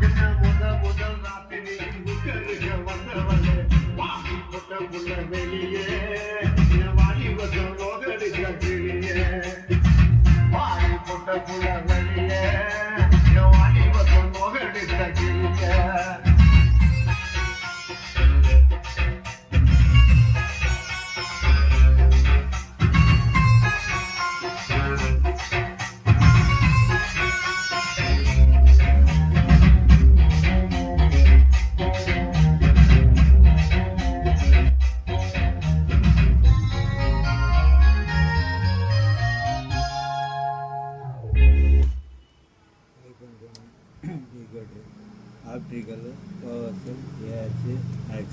என்ன முதல் ராத்திரி புக்கருக வந்தவளே வாங்கி போட்ட புள்ள வெளியே என் வாலிபத்தை நோகடிக்க கிளியே வாங்கி போட்ட புள்ள வெளியே என் வாலிபத்தை நோகடிக்க கிளியே optical, powerful, ARC, X.